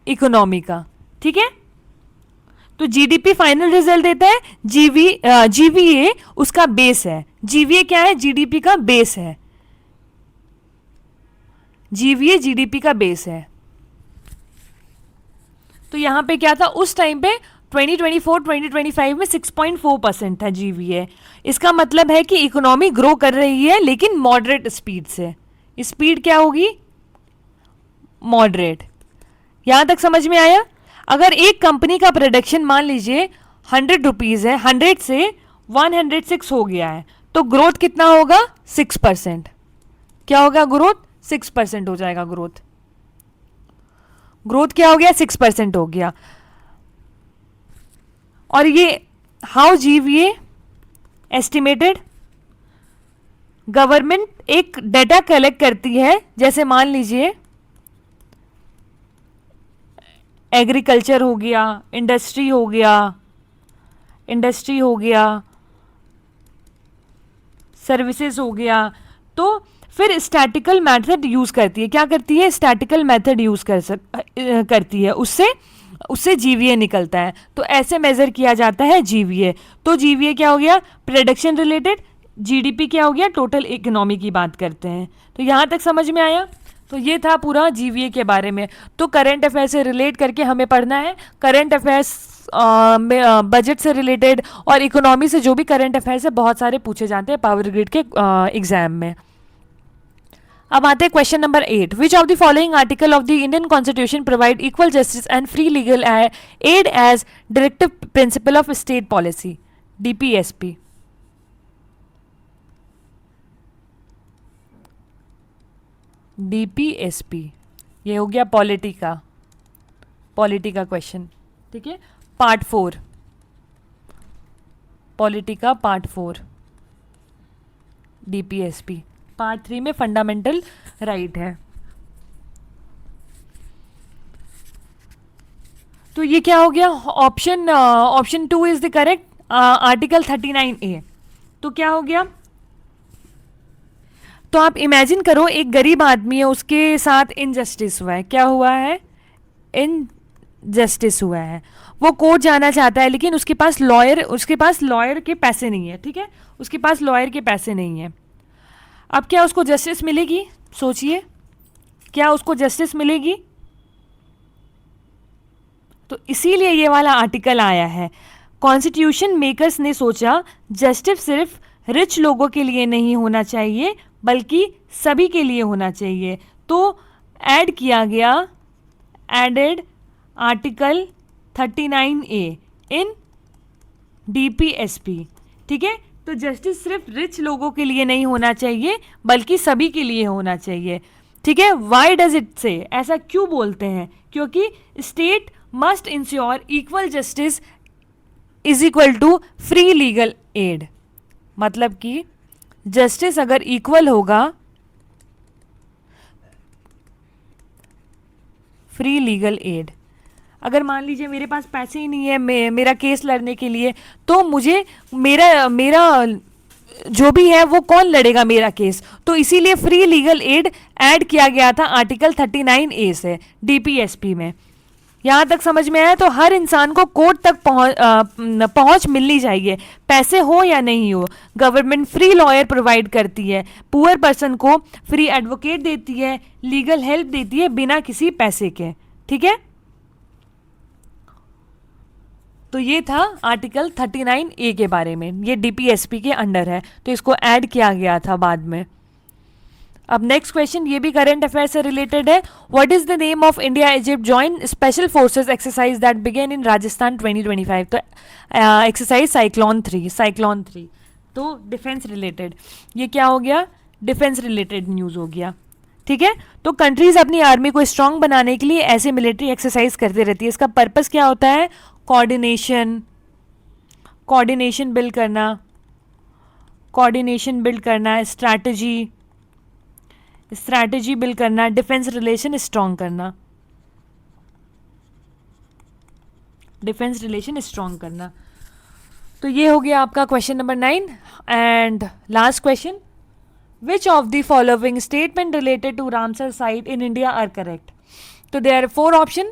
economy का, ठीक है। तो जीडीपी फाइनल रिजल्ट देता है, जीवीए उसका बेस है। जीवीए क्या है? जीडीपी का बेस है। जीवीए जीडीपी का बेस है। तो यहां पे क्या था उस टाइम पे 2024-2025 में 6.4% था जीवीए। इसका मतलब है कि इकोनॉमी ग्रो कर रही है लेकिन मॉडरेट स्पीड से। स्पीड क्या होगी? मॉडरेट। यहां तक समझ में आया? अगर एक कंपनी का प्रोडक्शन मान लीजिए 100 रुपीज है, 100 से 106 हो गया है, तो ग्रोथ कितना होगा? 6%। क्या होगा? ग्रोथ 6% हो जाएगा। ग्रोथ क्या हो गया? 6% हो गया। और ये हाउ जीवीए एस्टिमेटेड? गवर्नमेंट एक डेटा कलेक्ट करती है, जैसे मान लीजिए एग्रीकल्चर हो गया, इंडस्ट्री हो गया, सर्विसेज हो गया, तो फिर स्टैटिकल मेथड यूज करती है। क्या करती है? स्टैटिकल मेथड यूज करती है, उससे जीवीए निकलता है। तो ऐसे मेजर किया जाता है जीवीए। तो जीवीए क्या हो गया? Production related. जीडीपी क्या हो गया? टोटल इकोनॉमी की बात करते हैं। तो यहां तक समझ में आया? तो ये था पूरा जीवीए के बारे में। तो करंट अफेयर से रिलेट करके हमें पढ़ना है। करंट अफेयर्स में बजट से रिलेटेड और इकोनॉमी से जो भी करंट अफेयर्स है बहुत सारे पूछे जाते हैं पावर ग्रिड के एग्जाम में। अब आते हैं question number 8। Which of the following article of the Indian constitution provide equal justice and free legal aid as directive principle of state policy? DPSP. DPSP ये हो गया पॉलिटी का क्वेश्चन, ठीक है। पार्ट 4 पॉलिटी का पार्ट 4 डीपीएसपी। पार्ट 3 में fundamental right है। तो ये क्या हो गया? Option 2 is the correct. Article 39A। तो क्या हो गया? तो आप इमेजिन करो एक गरीब आदमी है, उसके साथ इनजस्टिस हुआ है। क्या हुआ है? इनजस्टिस हुआ है। वो कोर्ट जाना चाहता है लेकिन उसके पास लॉयर के पैसे नहीं है, ठीक है। उसके पास लॉयर के पैसे नहीं है। अब क्या उसको जस्टिस मिलेगी? सोचिए, क्या उसको जस्टिस मिलेगी? तो इसीलिए ये वाला आर्टिकल आया है। कॉन्स्टिट्यूशन मेकर्स ने सोचा जस्टिस सिर्फ रिच लोगों के लिए नहीं होना चाहिए बल्कि सभी के लिए होना चाहिए। तो ऐड किया गया, एडेड आर्टिकल 39A इन डीपीएसपी, ठीक है। तो जस्टिस सिर्फ रिच लोगों के लिए नहीं होना चाहिए बल्कि सभी के लिए होना चाहिए, ठीक है। वाई डज इट से? ऐसा क्यों बोलते हैं? क्योंकि state must ensure equal justice is equal to free legal aid. मतलब कि जस्टिस अगर इक्वल होगा, फ्री लीगल एड, अगर मान लीजिए मेरे पास पैसे ही नहीं है मेरा केस लड़ने के लिए, तो मुझे मेरा जो भी है वो कौन लड़ेगा मेरा केस? तो इसीलिए फ्री लीगल एड ऐड किया गया था आर्टिकल 39A से डीपीएसपी में। यहाँ तक समझ में आया? तो हर इंसान को कोर्ट तक पहुँच मिलनी चाहिए, पैसे हो या नहीं हो। गवर्नमेंट फ्री लॉयर प्रोवाइड करती है, पुअर पर्सन को फ्री एडवोकेट देती है, लीगल हेल्प देती है बिना किसी पैसे के। ठीक है, तो ये था आर्टिकल 39A के बारे में, ये डीपीएसपी के अंडर है, तो इसको ऐड किया गया था बाद में। अब नेक्स्ट क्वेश्चन, ये भी करंट अफेयर से रिलेटेड है। What is the name of India Egypt joint special forces exercise that began in Rajasthan 2025? तो एक्सरसाइज साइक्लोन 3, तो डिफेंस रिलेटेड, ये क्या हो गया? डिफेंस रिलेटेड न्यूज़ हो गया। ठीक है, तो कंट्रीज अपनी आर्मी को स्ट्रांग बनाने के लिए ऐसे मिलिट्री एक्सरसाइज करती रहती है। इसका पर्पस क्या होता है? कोऑर्डिनेशन बिल्ड करना, स्ट्रैटेजी बिल्ड करना, डिफेंस रिलेशन स्ट्रांग करना। तो ये हो गया आपका question number 9। And last question, which of the following statement related to Ramsar site in India are correct? तो देयर आर 4 ऑप्शन,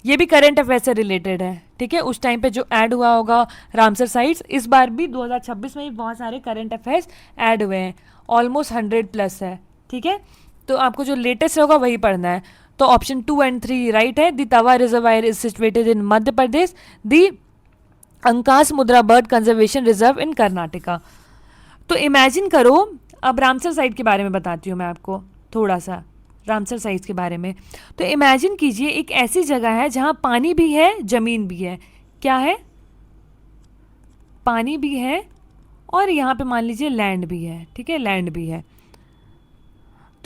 ये भी करंट अफेयर से रिलेटेड है। ठीक है, उस टाइम पे जो ऐड हुआ होगा रामसर साइट्स, इस बार भी 2026 में भी बहुत सारे करंट अफेयर्स ऐड हुए हैं, ऑलमोस्ट 100+ है। ठीक है, तो आपको जो लेटेस्ट होगा वही पढ़ना है। तो ऑप्शन 2 एंड 3 राइट है। The Tawa reservoir is situated in Madhya Pradesh, the Ankasamudra bird conservation reserve in Karnataka. तो इमेजिन करो, अब रामसर साइट के बारे में बताती हूँ मैं आपको थोड़ा सा, रामसर साइट्स के बारे में। तो इमेजिन कीजिए एक ऐसी जगह है जहाँ पानी भी है, ज़मीन भी है। क्या है? पानी भी है और यहाँ पे मान लीजिए लैंड भी है। ठीक है, लैंड भी है।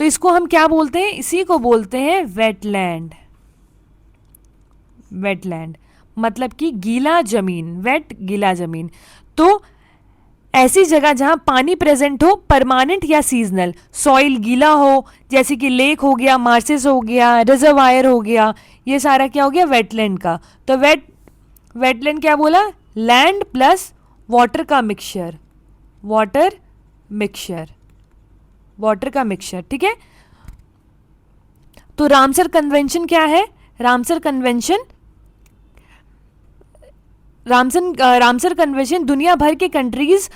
तो इसको हम क्या बोलते हैं? इसी को बोलते हैं वेटलैंड। मतलब कि गीला ज़मीन, वेट गीला ज़मीन। तो ऐसी जगह जहां पानी प्रेजेंट हो, परमानेंट या सीजनल, सॉइल गीला हो, जैसे कि लेक हो गया, मार्सेस हो गया, रिजर्वायर हो गया, ये सारा क्या हो गया? वेटलैंड का। तो वेटलैंड क्या बोला? लैंड प्लस वाटर का मिक्सचर। ठीक है, तो रामसर कन्वेंशन क्या है? रामसर कन्वेंशन दुनिया भर के कंट्रीज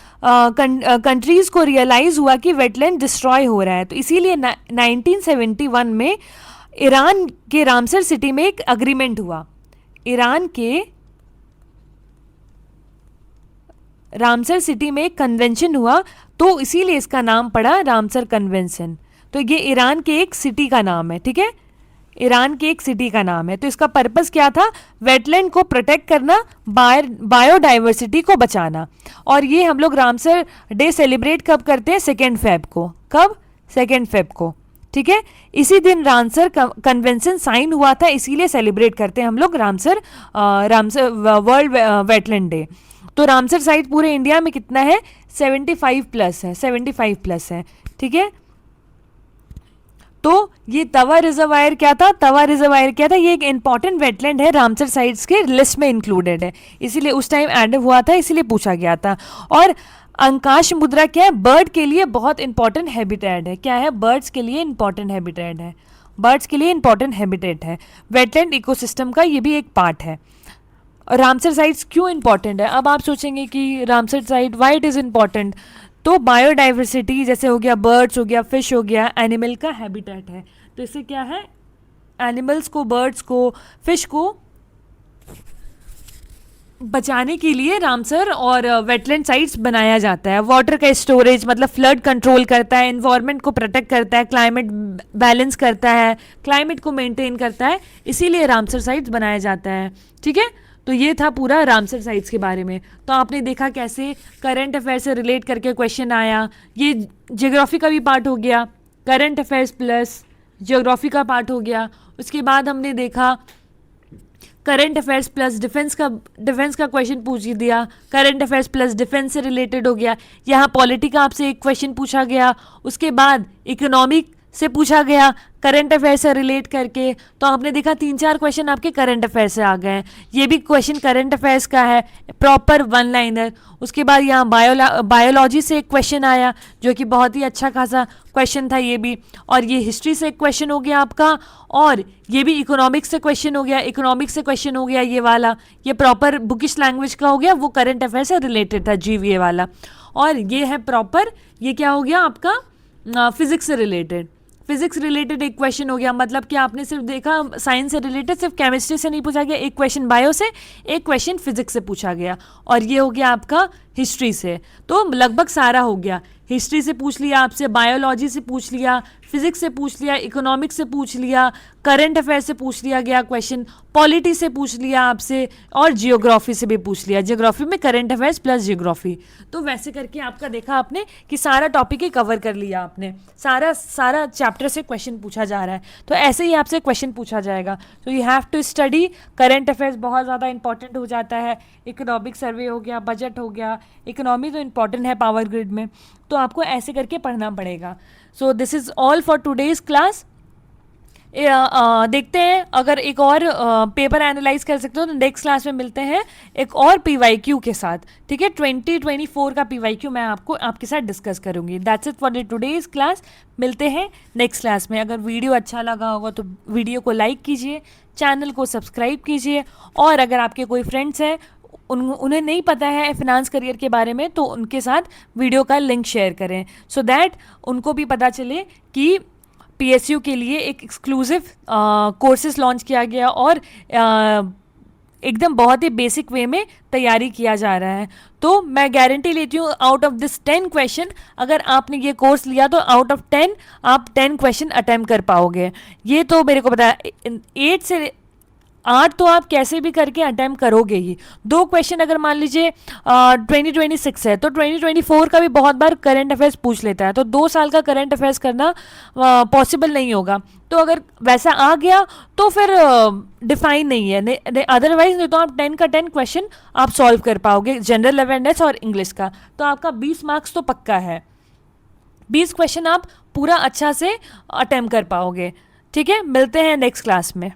को रियलाइज हुआ कि वेटलैंड डिस्ट्रॉय हो रहा है। तो इसीलिए 1971 में ईरान के रामसर सिटी में एक अग्रीमेंट हुआ। ईरान के रामसर सिटी में एक कन्वेंशन हुआ, तो इसीलिए इसका नाम पड़ा रामसर कन्वेंशन। तो ये ईरान के एक सिटी का नाम है। ठीक है, ईरान की एक सिटी का नाम है। तो इसका पर्पस क्या था? वेटलैंड को प्रोटेक्ट करना, बायोडाइवर्सिटी को बचाना। और ये हम लोग रामसर डे सेलिब्रेट कब करते हैं? 2 फेब को। कब? 2 फेब को। ठीक है, इसी दिन रामसर कन्वेंशन साइन हुआ था, इसीलिए सेलिब्रेट करते हैं हम लोग रामसर वर्ल्ड वेटलैंड डे। तो रामसर साइट पूरे इंडिया में कितना है? 75+ है। ठीक है, तो ये तवा रिजर्वायर क्या था? ये एक इंपॉर्टेंट वेटलैंड है, रामसर साइट्स के लिस्ट में इंक्लूडेड है, इसीलिए उस टाइम ऐड हुआ था, इसीलिए पूछा गया था। और अंकाश मुद्रा क्या है? बर्ड के लिए बहुत इंपॉर्टेंट हैबिटेट है। क्या है? बर्ड्स के लिए इंपॉर्टेंट हैबिटेट है। वेटलैंड इकोसिस्टम का ये भी एक पार्ट है। और रामसर साइट्स क्यों इंपॉर्टेंट है? अब आप सोचेंगे कि Ramsar site why it is important. तो बायोडाइवर्सिटी जैसे हो गया, बर्ड्स हो गया, फिश हो गया, एनिमल का हैबिटेट है। तो इससे क्या है? एनिमल्स को, बर्ड्स को, फिश को बचाने के लिए रामसर और वेटलैंड साइट्स बनाया जाता है। वाटर का स्टोरेज, मतलब फ्लड कंट्रोल करता है, एनवायरनमेंट को प्रोटेक्ट करता है, क्लाइमेट बैलेंस करता है, क्लाइमेट को मेंटेन करता है, इसीलिए रामसर साइट्स बनाया जाता है। ठीक है, तो ये था पूरा रामसर साइट्स के बारे में। तो आपने देखा कैसे करंट अफेयर से रिलेट करके क्वेश्चन आया। ये ज्योग्राफी का भी पार्ट हो गया, करंट अफेयर्स प्लस ज्योग्राफी का पार्ट हो गया। उसके बाद हमने देखा करंट अफेयर्स प्लस डिफेंस का क्वेश्चन पूछ ही दिया, करंट अफेयर्स प्लस डिफेंस से रिलेटेड हो गया। यहाँ पॉलिटी का आपसे एक क्वेश्चन पूछा गया। उसके बाद इकोनॉमिक से पूछा गया करंट अफेयर से रिलेट करके, तो आपने देखा 3-4 क्वेश्चन आपके करंट अफेयर से आ गए हैं। ये भी क्वेश्चन करंट अफेयर्स का है, प्रॉपर वन लाइनर। उसके बाद यहाँ बायोलॉजी से एक क्वेश्चन आया जो कि बहुत ही अच्छा खासा क्वेश्चन था ये भी। और ये हिस्ट्री से एक क्वेश्चन हो गया आपका, और ये भी इकोनॉमिक्स से क्वेश्चन हो गया, इकोनॉमिक्स से क्वेश्चन हो गया ये वाला। ये प्रॉपर बुकिश लैंग्वेज का हो गया, वो करंट अफेयर से रिलेटेड था जीवीए वाला। और ये है प्रॉपर, ये क्या हो गया आपका फिजिक्स से रिलेटेड। फिजिक्स रिलेटेड एक क्वेश्चन हो गया, मतलब कि आपने सिर्फ देखा साइंस से रिलेटेड सिर्फ केमिस्ट्री से नहीं पूछा गया, एक क्वेश्चन बायो से, एक क्वेश्चन फिजिक्स से पूछा गया। और ये हो गया आपका हिस्ट्री से। तो लगभग सारा हो गया, हिस्ट्री से पूछ लिया आपसे, बायोलॉजी से पूछ लिया, फिजिक्स से पूछ लिया, इकोनॉमिक्स से पूछ लिया, करंट अफेयर से पूछ लिया गया क्वेश्चन, पॉलिटी से पूछ लिया आपसे, और जियोग्राफी से भी पूछ लिया। जियोग्राफी में करंट अफेयर्स प्लस जियोग्राफी। तो वैसे करके आपका देखा आपने कि सारा टॉपिक ही कवर कर लिया आपने, सारा चैप्टर से क्वेश्चन पूछा जा रहा है। तो ऐसे ही आपसे क्वेश्चन पूछा जाएगा। तो you have to study current affairs, बहुत ज़्यादा इंपॉर्टेंट हो जाता है। इकोनॉमिक सर्वे हो गया, बजट हो गया, इकोनॉमी तो इंपॉर्टेंट है पावर ग्रिड में, तो आपको ऐसे करके पढ़ना पड़ेगा। So this is all for today's class. देखते हैं अगर एक और पेपर एनालाइज कर सकते हो तो नेक्स्ट क्लास में मिलते हैं एक और पीवाईक्यू के साथ, ठीक है। 2024 का पीवाईक्यू मैं आपके साथ डिस्कस करूंगी। That's it for the today's class. मिलते हैं नेक्स्ट क्लास में। अगर वीडियो अच्छा लगा होगा तो वीडियो को लाइक कीजिए, चैनल को सब्सक्राइब कीजिए, और अगर आपके कोई फ्रेंड्स हैं उन्हें नहीं पता है फिनांस करियर के बारे में तो उनके साथ वीडियो का लिंक शेयर करें, सो दैट उनको भी पता चले कि पीएसयू के लिए एक एक्सक्लूसिव कोर्सेज लॉन्च किया गया और एकदम बहुत ही बेसिक वे में तैयारी किया जा रहा है। तो मैं गारंटी लेती हूँ आउट ऑफ दिस 10 क्वेश्चन, अगर आपने ये कोर्स लिया तो आउट ऑफ 10 आप 10 क्वेश्चन अटेम्प्ट कर पाओगे। ये तो मेरे को पता है, 8 से 8 तो आप कैसे भी करके अटेम्प्ट करोगे ही। 2 क्वेश्चन अगर मान लीजिए 2026 है तो 2024 का भी बहुत बार करंट अफेयर्स पूछ लेता है, तो 2 साल का करंट अफेयर्स करना पॉसिबल नहीं होगा। तो अगर वैसा आ गया तो फिर डिफाइन नहीं है, अदरवाइज नहीं तो आप 10 का 10 क्वेश्चन आप सॉल्व कर पाओगे, जनरल अवेयरनेस और इंग्लिश का। तो आपका 20 मार्क्स तो पक्का है, 20 क्वेश्चन आप पूरा अच्छा से अटेम्प्ट कर पाओगे, ठीक है। मिलते हैं नेक्स्ट क्लास में।